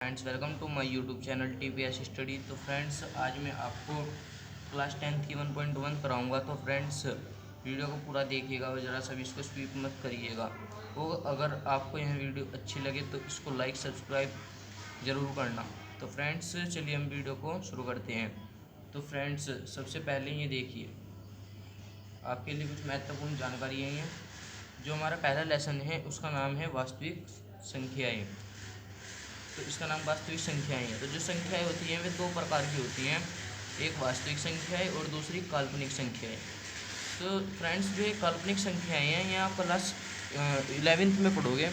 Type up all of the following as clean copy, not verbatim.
Friends, welcome to my YouTube channel TPS study. तो friends, आज मैं आपको क्लास 10 की 1.1 कराऊंगा। तो फ्रेंड्स, वीडियो को पूरा देखिएगा और ज़रा सा भी इसको स्किप मत करिएगा। तो अगर आपको यह वीडियो अच्छी लगे तो इसको लाइक सब्सक्राइब ज़रूर करना। तो फ्रेंड्स, चलिए हम वीडियो को शुरू करते हैं। तो फ्रेंड्स, सबसे पहले ये देखिए, आपके लिए कुछ महत्वपूर्ण जानकारी है। जो हमारा पहला लेसन है उसका नाम है वास्तविक संख्याएँ। तो इसका नाम वास्तविक संख्याएं हैं। तो जो संख्याएं होती हैं वे दो प्रकार की होती हैं, एक वास्तविक संख्याएं और दूसरी काल्पनिक संख्याएं। तो फ्रेंड्स, जो ये काल्पनिक संख्याएं हैं ये आप क्लास 11th में पढ़ोगे,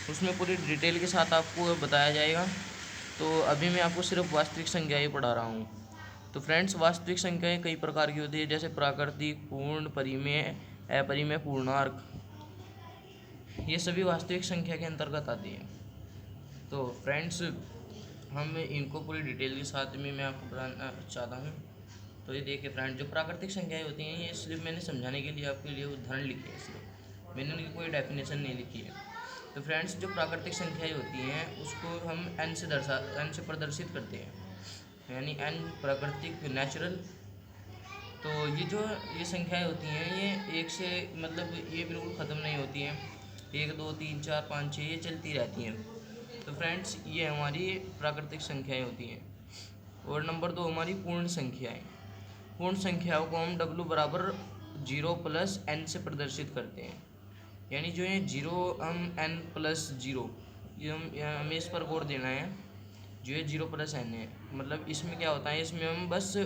उसमें पूरी डिटेल के साथ आपको बताया जाएगा। तो अभी मैं आपको सिर्फ वास्तविक संख्याएं पढ़ा रहा हूँ। तो फ्रेंड्स, वास्तविक संख्याएं कई प्रकार की होती है, जैसे प्राकृतिक, पूर्ण, परिमेय, अपरिमेय, पूर्णांक। ये सभी वास्तविक संख्या के अंतर्गत आती हैं। तो फ्रेंड्स, हम इनको पूरी डिटेल के साथ में मैं आपको बताना चाहता हूँ। तो ये देखिए फ्रेंड, जो प्राकृतिक संख्याएं होती हैं ये सिर्फ मैंने समझाने के लिए आपके लिए उदाहरण लिखे हैं, इसलिए मैंने उनकी कोई डेफिनेशन नहीं लिखी है। तो फ्रेंड्स, जो प्राकृतिक संख्याएं होती हैं उसको हम एन से प्रदर्शित करते हैं, यानी एन प्राकृतिक, नेचुरल। तो ये संख्याएं होती हैं ये एक से मतलब ये बिल्कुल ख़त्म नहीं होती हैं, 1 2 3 4 5 6 ये चलती रहती हैं। तो फ्रेंड्स, ये हमारी प्राकृतिक संख्याएं होती हैं। और नंबर 2 हमारी पूर्ण संख्याएं। पूर्ण संख्याओं को हम W बराबर 0 प्लस n से प्रदर्शित करते हैं, यानी जो है 0 हम n प्लस 0, ये हमें इस पर गौर देना है। जो है 0 प्लस n है, मतलब इसमें क्या होता है, इसमें हम बस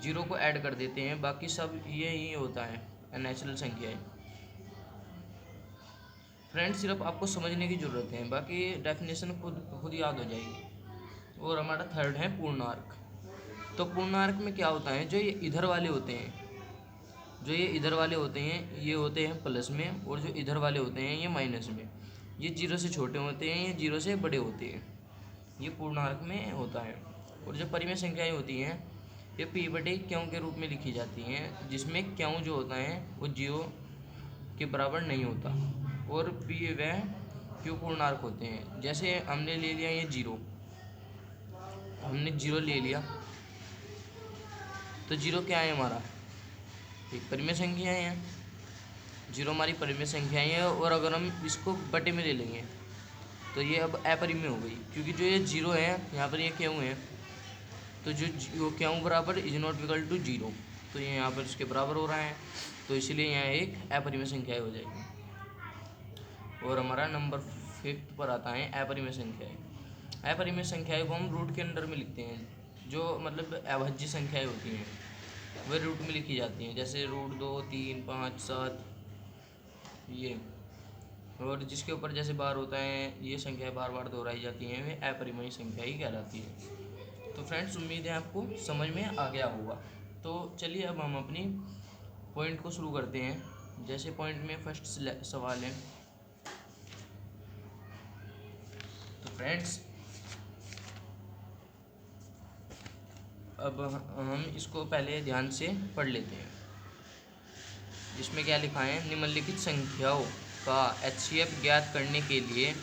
0 को ऐड कर देते हैं, बाकी सब ये होता है नेचुरल संख्याएं। फ्रेंड्स, सिर्फ आपको समझने की ज़रूरत है, बाकी डेफिनेशन खुद याद हो जाएगी। और हमारा थर्ड है पूर्णांक। तो पूर्णांक में क्या होता है, जो ये इधर वाले होते हैं, ये होते हैं प्लस में, और जो इधर वाले होते हैं ये माइनस में। ये 0 से छोटे होते हैं, ये 0 से बड़े होते हैं, ये पूर्णांक में होता है। और जो परिमेय संख्याएं होती हैं ये p/q के रूप में लिखी जाती हैं, जिसमें q जो होता है वो 0 के बराबर नहीं होता, और p व q पूर्णांक होते हैं। जैसे हमने ले लिया ये 0, हमने 0 ले लिया, तो 0 क्या है हमारा, एक परिमेय संख्या है। 0 हमारी परिमेय संख्या है, और अगर हम इसको बटे में ले लेंगे तो ये अब अपरिमेय हो गई, क्योंकि जो ये 0 है यहाँ पर ये क्यों है, तो जो क्यों बराबर इज नॉट इक्वल टू 0, तो ये यहाँ पर इसके बराबर हो रहा है, तो इसलिए यहाँ एक अपरिमेय संख्या हो जाएगी। और हमारा नंबर 5 पर आता है अपरिमेय संख्याएं। अपरिमेय संख्याएं को हम रूट के अंडर में लिखते हैं, जो मतलब अभाज्य संख्याएं होती हैं वह रूट में लिखी जाती हैं, जैसे √2 3 5 7 ये। और जिसके ऊपर जैसे बार होता है, ये संख्या बार बार दोहराई जाती हैं, वे अपरिमेय संख्या ही कहलाती है। तो फ्रेंड्स, उम्मीद है आपको समझ में आ गया होगा। तो चलिए अब हम अपनी पॉइंट को शुरू करते हैं। जैसे पॉइंट में फर्स्ट सवाल है, तो फ्रेंड्स अब हम इसको पहले ध्यान से पढ़ लेते हैं। इसमें क्या लिखा है, निम्नलिखित संख्याओं का HCF ज्ञात करने के लिए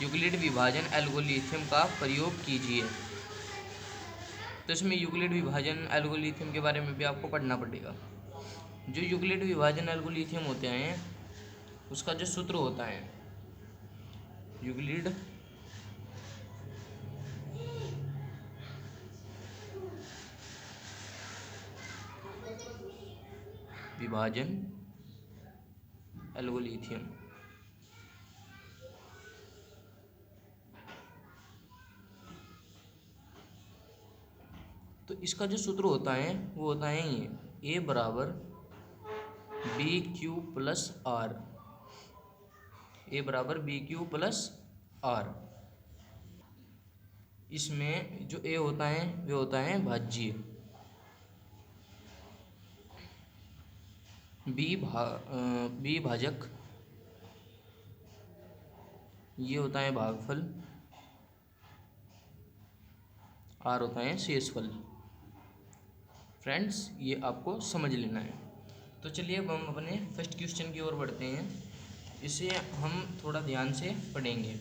यूक्लिड विभाजन एल्गोरिथ्म का प्रयोग कीजिए। तो इसमें यूक्लिड विभाजन एल्गोरिथ्म के बारे में भी आपको पढ़ना पड़ेगा। जो यूक्लिड विभाजन एल्गोरिथ्म होते हैं उसका जो सूत्र होता है, यूक्लिड विभाजन एल्गोरिथ्म, तो इसका जो सूत्र होता है वो होता है ये A बराबर BQ प्लस आर, A बराबर BQ प्लस आर। इसमें जो A होता है वो होता है भाज्य, B भाजक, ये होता है भागफल, R होता है शेषफल। फ्रेंड्स, ये आपको समझ लेना है। तो चलिए अब हम अपने फर्स्ट क्वेश्चन की ओर बढ़ते हैं, इसे हम थोड़ा ध्यान से पढ़ेंगे।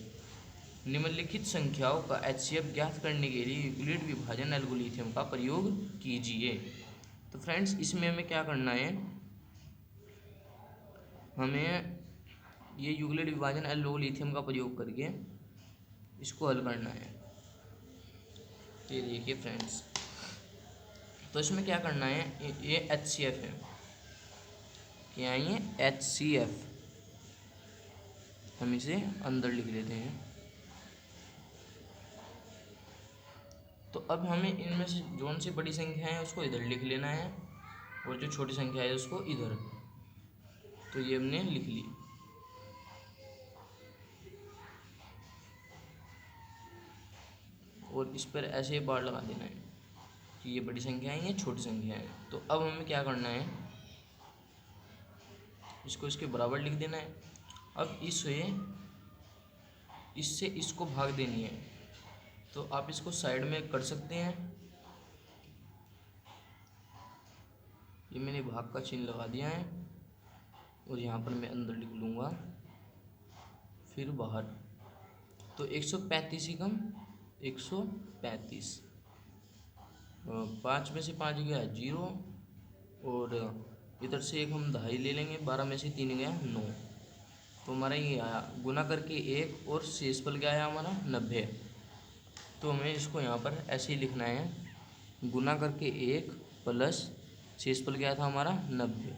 निम्नलिखित संख्याओं का HCF ज्ञात करने के लिए यूक्लिड विभाजन एल्गोरिथ्म का प्रयोग कीजिए। तो फ्रेंड्स इसमें हमें क्या करना है, हमें ये यूक्लिड विभाजन एल्गोरिथ्म का प्रयोग करके इसको हल करना है। ये देखिए फ्रेंड्स, तो इसमें क्या करना है, ये HCF है, क्या है ये HCF, हम इसे अंदर लिख लेते हैं। तो अब हमें इनमें से जोन सी बड़ी संख्या है उसको इधर लिख लेना है और जो छोटी संख्या है उसको इधर। तो ये हमने लिख ली। और इस पर ऐसे बार लगा देना है कि ये बड़ी संख्या है, ये छोटी संख्या है। तो अब हमें क्या करना है, इसको इसके बराबर लिख देना है। अब इससे इसको भाग देनी है, तो आप इसको साइड में कर सकते हैं। ये मैंने भाग का चिन्ह लगा दिया है और यहाँ पर मैं अंदर लिख लूँगा, फिर बाहर। तो 135 ही कम 135, 5 में से 5 गया 0, और इधर से एक हम 2.5 ले लेंगे, 12 में से 3 गया 9। तो हमारा ये आया गुना करके 1 और शेषफल क्या आया हमारा 90। तो हमें इसको यहाँ पर ऐसे ही लिखना है, गुना करके 1 प्लस शेषफल क्या था हमारा 90।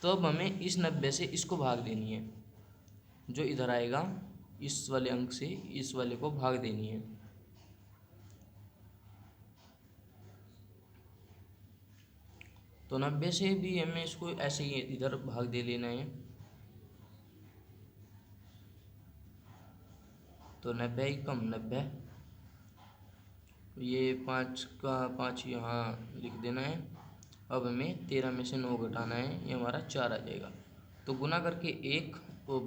तो अब हमें इस 90 से इसको भाग देनी है, जो इधर आएगा इस वाले अंक से इस वाले को भाग देनी है। तो 90 से भी हमें इसको ऐसे ही इधर भाग दे लेना है। तो 90 ही कम 90, ये 5 का 5 यहाँ लिख देना है। अब हमें 13 में से 9 घटाना है, ये हमारा 4 आ जाएगा। तो गुना करके 1 वो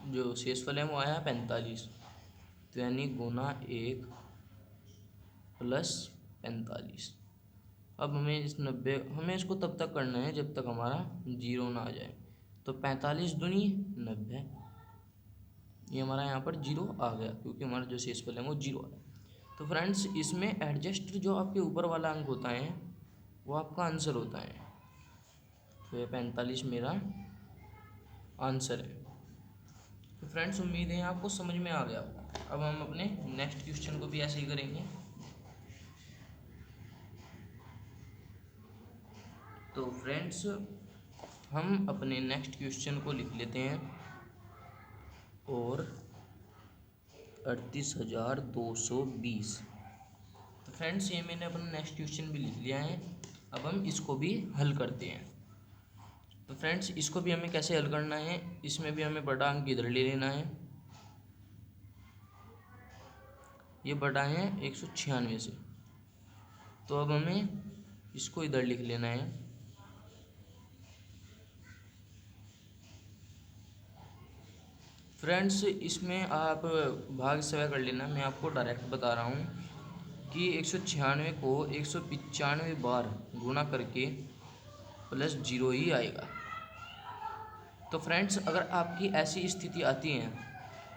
जो शेषफल है वो आया 45। तो यानी गुना 1 प्लस 45। अब हमें इस 90 हमें इसको तब तक करना है जब तक हमारा 0 ना आ जाए। तो 45 दूनी 90, ये हमारा यहाँ पर 0 आ गया क्योंकि हमारा जो शेषफल है वो 0 है। तो फ्रेंड्स इसमें एडजस्ट जो आपके ऊपर वाला अंक होता है वो आपका आंसर होता है। तो ये 45 मेरा आंसर है। तो फ्रेंड्स उम्मीद है आपको समझ में आ गया। अब हम अपने नेक्स्ट क्वेश्चन को भी ऐसे ही करेंगे। तो फ्रेंड्स हम अपने नेक्स्ट क्वेश्चन को लिख लेते हैं, और 38,220। तो फ्रेंड्स ये मैंने अपना नेक्स्ट क्वेश्चन भी लिख लिया है। अब हम इसको भी हल करते हैं। तो फ्रेंड्स इसको भी हमें कैसे हल करना है, इसमें भी हमें बड़ा अंक इधर ले लेना है। ये बड़ा है 196 से, तो अब हमें इसको इधर लिख लेना है। फ्रेंड्स इसमें आप भाग स्वयं कर लेना, मैं आपको डायरेक्ट बता रहा हूँ कि 196 को 195 बार गुणा करके प्लस 0 ही आएगा। तो फ्रेंड्स अगर आपकी ऐसी स्थिति आती है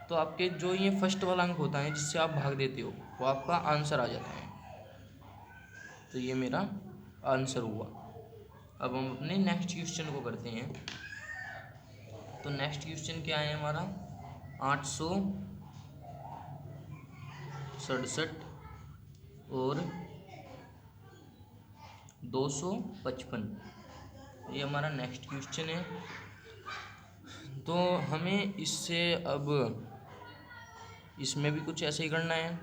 तो आपके जो ये फर्स्ट वाला अंक होता है जिससे आप भाग देते हो वो आपका आंसर आ जाता है। तो ये मेरा आंसर हुआ। अब हम अपने नेक्स्ट क्वेश्चन को करते हैं। तो नेक्स्ट क्वेश्चन क्या है हमारा, 867 और 255, ये हमारा नेक्स्ट क्वेश्चन है। तो हमें इससे अब इसमें भी कुछ ऐसे ही करना है।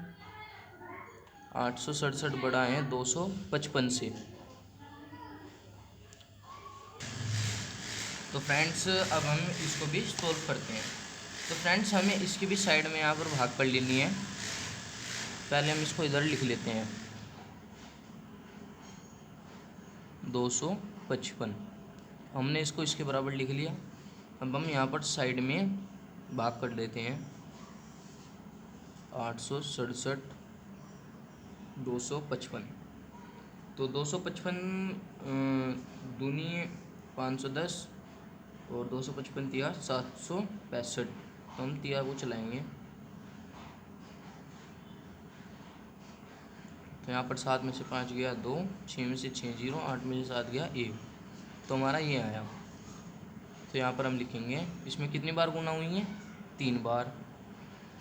867 बड़ा है 255 से। तो फ्रेंड्स अब हम इसको भी सोल्व करते हैं। तो फ्रेंड्स हमें इसकी भी साइड में यहाँ पर भाग कर लेनी है। पहले हम इसको इधर लिख लेते हैं 255, हमने इसको इसके बराबर लिख लिया। अब हम यहाँ पर साइड में भाग कर लेते हैं 867 255। तो 255 दूनी 510 और 255 तिया 765। तो हम तिया को चलाएंगे तो यहाँ पर 7 में से 5 गया 2, 6 में से 6 0, 8 में से 7 गया 1, तो हमारा ये आया। तो यहाँ पर हम लिखेंगे इसमें कितनी बार गुना हुई है, 3 बार,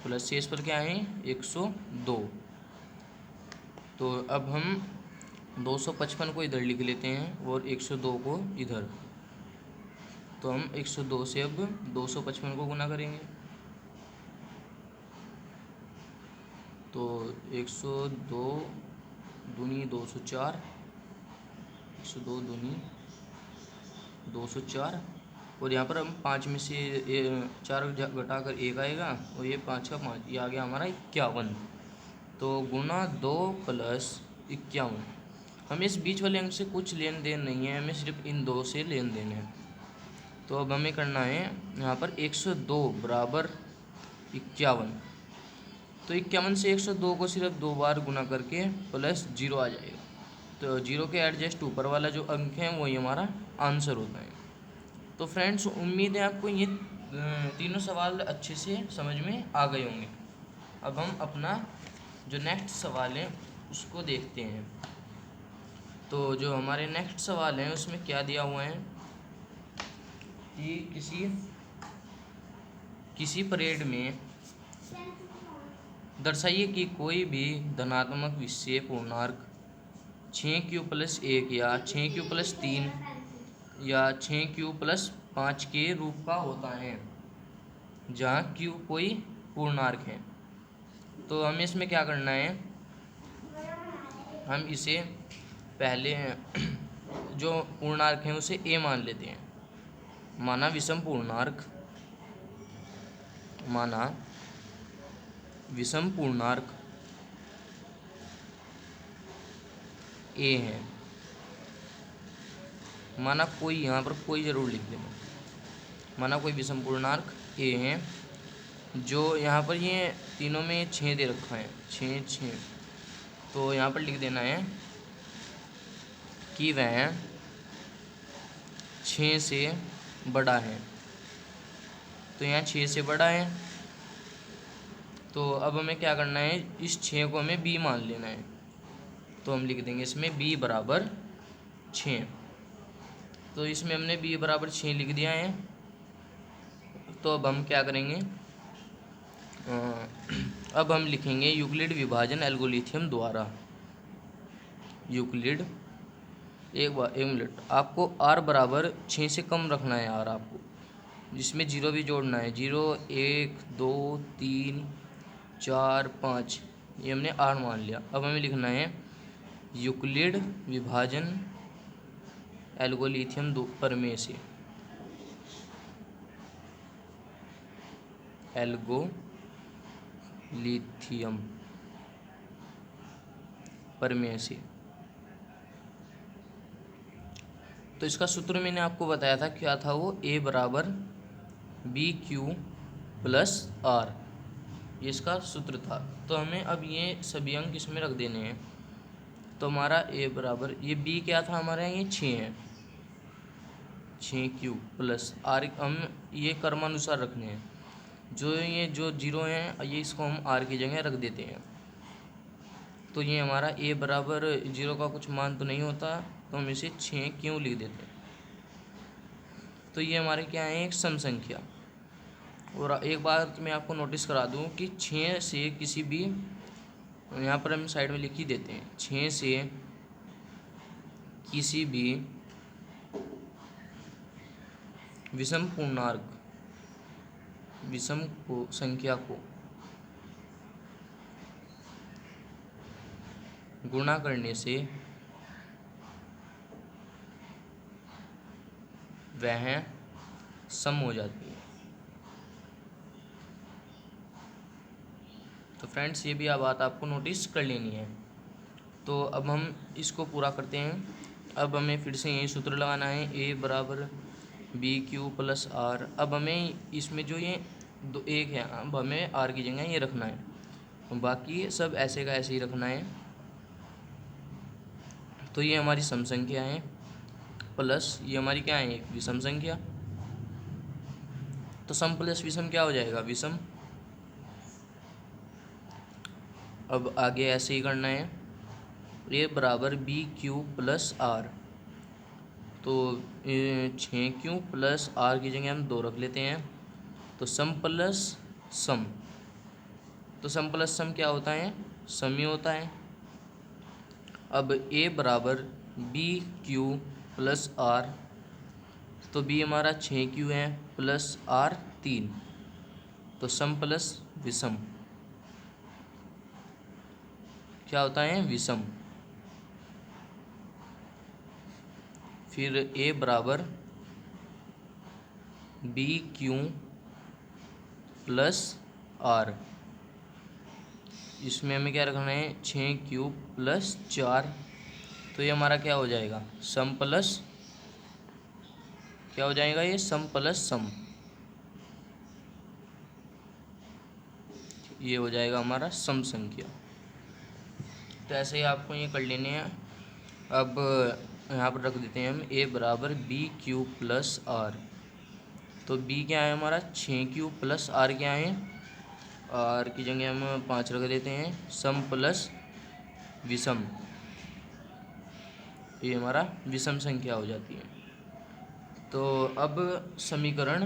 प्लस शेष पर क्या है 102। तो अब हम 255 को इधर लिख लेते हैं और 102 को इधर। तो हम 102 से अब 255 को गुना करेंगे। तो 102 दूनी 204, 102 दूनी 204, और यहाँ पर हम 5 में से 4 घटाकर 1 आएगा और ये 5 का 5, ये आ गया हमारा 51। तो गुना 2 प्लस 51। हमें इस बीच वाले अंक से कुछ लेन देन नहीं है, हमें सिर्फ इन दो से लेन देन है। तो अब हमें करना है यहाँ पर 102 बराबर 51। तो 51 से 102 को सिर्फ 2 बार गुना करके प्लस 0 आ जाएगा। तो 0 के एडजस्ट ऊपर वाला जो अंक है वही हमारा आंसर होता है। तो फ्रेंड्स उम्मीद है आपको ये तीनों सवाल अच्छे से समझ में आ गए होंगे। अब हम अपना जो नेक्स्ट सवाल है उसको देखते हैं। तो जो हमारे नेक्स्ट सवाल हैं उसमें क्या दिया हुआ है कि किसी परेड में दर्शाइए कि कोई भी धनात्मक विषय पूर्णांक 6q+1 या 6q+3 या 6q+5 के रूप का होता है, जहाँ q कोई पूर्णांक है। तो हमें इसमें क्या करना है, हम इसे पहले जो पूर्णांक है उसे a मान लेते हैं। माना विषम पूर्णांक a है। माना कोई, यहाँ पर कोई ज़रूर लिख देना। माना कोई विषम पूर्णांक a है जो यहाँ पर ये तीनों में 6 दे रखा है, 6। तो यहाँ पर लिख देना है कि वह 6 से बड़ा है। तो यहाँ 6 से बड़ा है। तो अब हमें क्या करना है, इस 6 को हमें b मान लेना है। तो हम लिख देंगे इसमें b बराबर 6। तो इसमें हमने b बराबर 6 लिख दिया है। तो अब हम क्या करेंगे, अब हम लिखेंगे यूक्लिड विभाजन एल्गोरिथम द्वारा। यूक्लिड एक मिनट, आपको r बराबर 6 से कम रखना है r आपको, जिसमें 0 भी जोड़ना है। 0 1 2 3 4 5, ये हमने r मान लिया। अब हमें लिखना है यूक्लिड विभाजन एल्गोरिथम प्रमेय से, एल्गोरिथम प्रमेय से। तो इसका सूत्र मैंने आपको बताया था, क्या था वो, a बराबर BQ+R, ये इसका सूत्र था। तो हमें अब ये सभी अंक इसमें रख देने हैं। तो हमारा a बराबर, ये b क्या था हमारा, ये 6 है, 6q+R हम ये क्रमानुसार रखने हैं। जो 0 हैं ये इसको हम r की जगह रख देते हैं। तो ये हमारा a बराबर 0 का कुछ मान तो नहीं होता, तो हम इसे 6 क्यों लिख देते हैं। तो ये हमारे क्या है, एक सम संख्या। और एक बात मैं आपको नोटिस करा दूं कि 6 से किसी भी, यहाँ पर हम साइड में लिख ही देते हैं, 6 से किसी भी विषम पूर्णांक, विषम संख्या को गुणा करने से वह सम हो जाती है। तो फ्रेंड्स ये भी बात आपको नोटिस कर लेनी है। तो अब हम इसको पूरा करते हैं। अब हमें फिर से यही सूत्र लगाना है, a बराबर BQ+R। अब हमें इसमें जो ये 1 है, अब हमें r की जगह ये रखना है, बाकी सब ऐसे का ऐसे ही रखना है। तो ये हमारी सम संख्या है, प्लस ये हमारी क्या है, एक विषम संख्या। तो सम प्लस विषम क्या हो जाएगा, विषम। अब आगे ऐसे ही करना है, ए बराबर बी क्यू प्लस आर। तो 6Q प्लस आर की जगह हम 2 रख लेते हैं। तो सम प्लस सम, तो सम प्लस सम क्या होता है? सम ही होता है। अब ए बराबर बी क्यू प्लस आर, तो बी हमारा 6Q है प्लस आर 3, तो सम प्लस विषम क्या होता है? विषम। फिर ए बराबर बी क्यू प्लस आर, इसमें हमें क्या रखना है? 6Q प्लस 4, तो ये हमारा क्या हो जाएगा? सम प्लस क्या हो जाएगा? ये सम प्लस सम, ये हो जाएगा हमारा सम संख्या। तो ऐसे ही आपको ये कर लेने हैं। अब यहाँ पर रख देते हैं हम ए बराबर बी क्यू प्लस आर। तो बी क्या है हमारा? 6Q प्लस आर क्या है? आर की जगह हम 5 रख देते हैं। सम प्लस विषम, ये हमारा विषम संख्या हो जाती है। तो अब समीकरण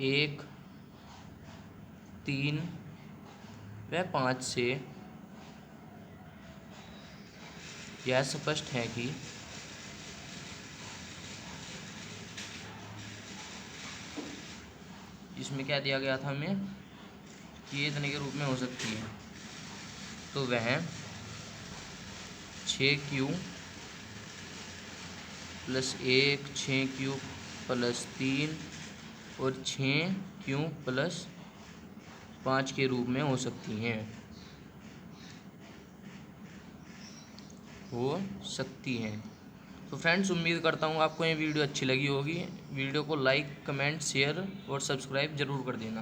1, 3 व 5 से यह स्पष्ट है कि इसमें क्या दिया गया था हमें कि ये इतने के रूप में हो सकती है। तो वह 6Q प्लस 1, 6Q प्लस 3 और 6Q प्लस 5 के रूप में हो सकती हैं, हो सकती हैं। तो फ्रेंड्स, उम्मीद करता हूँ आपको ये वीडियो अच्छी लगी होगी। वीडियो को लाइक, कमेंट, शेयर और सब्सक्राइब ज़रूर कर देना।